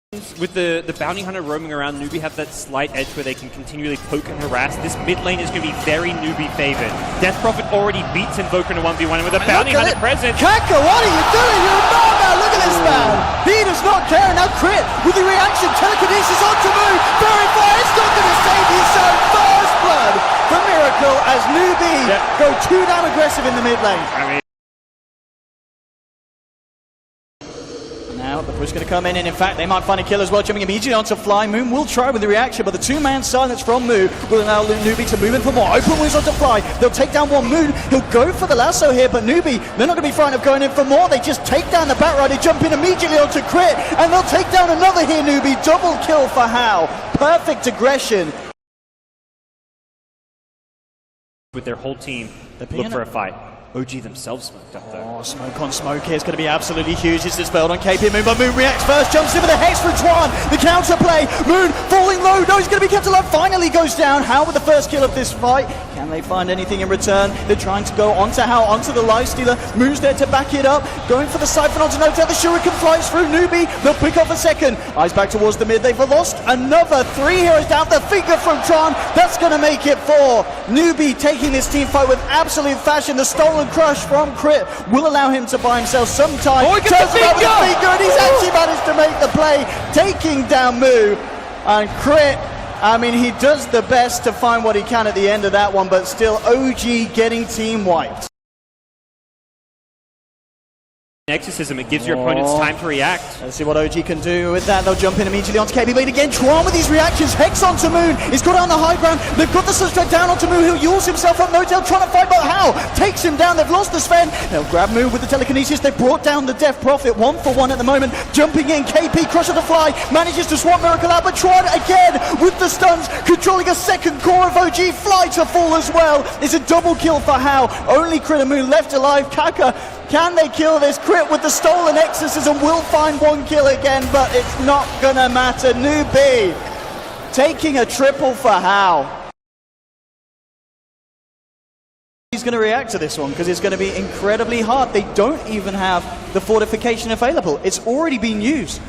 With the bounty hunter roaming around, Newbee have that slight edge where they can continually poke and harass. This mid lane is going to be very Newbee favored. Death Prophet already beats Invoker in a 1v1 with a bounty hunter present. Kaka, what are you doing? You're a madman! Look at this man! He does not care. Now Crit with the reaction. Telekinesis onto Moo. Very far. It's not going to save his son. First blood for Miracle as Newbee go too damn aggressive in the mid lane. I mean, now the push going to come in, and in fact they might find a kill as well, jumping immediately onto Fly. Moon will try with the reaction, but the two-man silence from Moo will allow Newbee to move in for more. Open moves onto Fly. They'll take down one Moon. He'll go for the lasso here, but Newbee, they're not going to be frightened of going in for more. They just take down the Batrider, jump in immediately onto Crit, and they'll take down another here, Newbee. Double kill for Hao. Perfect aggression. with their whole team, look for a fight. OG themselves smoked up though. Oh, smoke on smoke here is going to be absolutely huge. It's dispelled on KP Moon, but Moon reacts first, jumps in with a Hex for Twan. The counter play, Moon falling low. No, he's going to be kept alive. Finally goes down. Hao with the first kill of this fight. Can they find anything in return? They're trying to go onto Hao, onto the Lifestealer. Moon's there to back it up. Going for the Siphon onto Notel. The Shuriken flies through Newbee. They'll pick off a second. Eyes back towards the mid. They've lost another 3 heroes down. The finger from Tron. That's going to make it 4. Newbee taking this team fight with absolute fashion. The stolen crush from Crit will allow him to buy himself some time. Oh, he gets the finger, and he's actually managed to make the play, taking down Moo. And Crit, I mean, he does the best to find what he can at the end of that one, but still OG getting team wiped. Exorcism, it gives your opponents time to react. Let's see what OG can do with that. They'll jump in immediately onto KB Blade again. Tron with these reactions. Hex onto Moon. He's got on the high ground. They've got the Sunstrike down onto Moon. He'll use himself up. Notel trying to fight, but Hao takes him down. They've lost the Sven. They'll grab Moon with the telekinesis. They've brought down the Death Prophet 1-for-1 at the moment. Jumping in. KP crushes the fly. Manages to swap Miracle out, but Tron again with the stuns. Controlling a second core of OG. Fly to fall as well. It's a double kill for Hao. Only Crit and Moon left alive. Kaka, can they kill this? Crit with the stolen exorcism will find 1 kill again, but it's not gonna matter. Newbee taking a triple for Hao. He's going to react to this one because it's going to be incredibly hard. They don't even have the fortification available. It's already been used.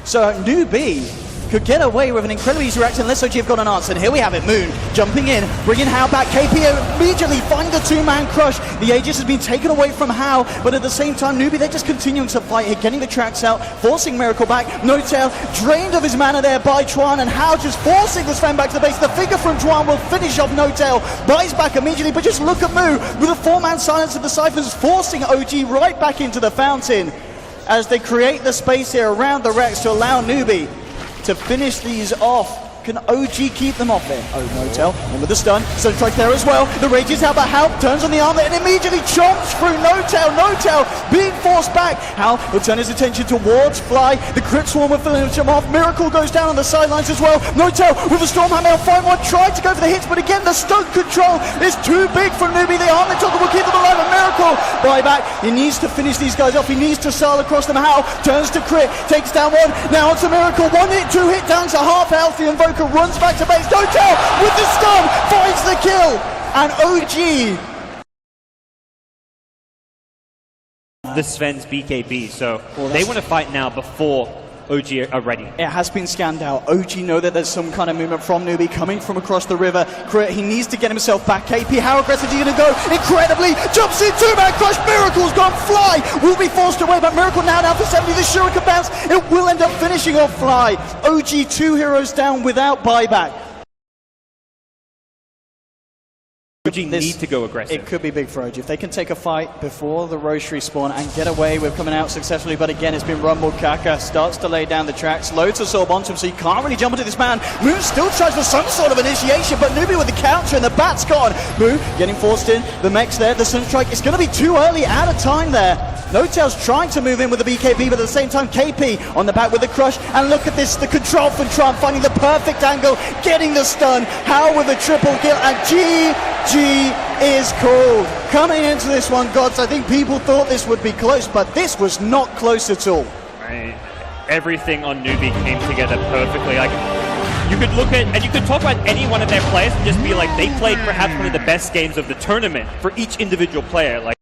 So Newbee could get away with an incredibly easy reaction unless OG have got an answer. And here we have it. Moon jumping in, bringing Hao back. KP immediately finding the two-man crush. The Aegis has been taken away from Hao, but at the same time, Newbee, they're just continuing to fight here, getting the tracks out, forcing Miracle back. Notel drained of his mana there by Twan, and Hao just forcing the Sven back to the base. The figure from Twan will finish off Notel, buys back immediately, but just look at Moo with a 4-man silence of the Cyphers, forcing OG right back into the fountain as they create the space here around the Rex to allow Newbee to finish these off. Can OG keep them off there? Oh, Notel, in with the stun. Sunstrike there as well. The rage is out, but Hao turns on the armor and immediately chomps through Notel. Notel being forced back. Hao will turn his attention towards Fly. The Crit Swarm will finish him off. Miracle goes down on the sidelines as well. Notel with the Stormhammer. He'll find one. Tried to go for the hits, but again, the stun control is too big for Newbee. The armor toggle will keep them alive. A Miracle buyback. He needs to finish these guys off. He needs to sail across them. Hao turns to Crit. Takes down one. Now onto Miracle. 1 hit, 2 hit down to half health. The Invoker runs back to base. Notel with the stun finds the kill, and OG. The Sven's BKB, so they want to fight now before OG are ready. It has been scanned out. OG know that there's some kind of movement from Newbee coming from across the river. Crit, he needs to get himself back. KP, how aggressive is he going to go? Incredibly, jumps in, 2-man crush. Miracle's gone. Fly will be forced away, but Miracle now down for 70. The Shuriken bounce, it will end up finishing off Fly. OG 2 heroes down without buyback. OG need to go aggressive. It could be big for OG. If they can take a fight before the Rosary spawn and get away with coming out successfully, but again, it's been rumbled. Kaka starts to lay down the tracks, loads of Sorb onto him, so he can't really jump into this man. Moon still tries for some sort of initiation, but Newbee with the counter and the bat's gone. Moon getting forced in, the mech's there, the Sunstrike. It's going to be too early, out of time there. Notel's trying to move in with the BKB, but at the same time, KP on the back with the crush. And look at this, the control from Trump, finding the perfect angle, getting the stun. Hao with a triple kill, and GG is called. Coming into this one, gods, I think people thought this would be close, but this was not close at all. Right. Everything on Newbee came together perfectly. Like, you could look at, and you could talk about any one of their players and just be like, they played perhaps one of the best games of the tournament for each individual player. Like,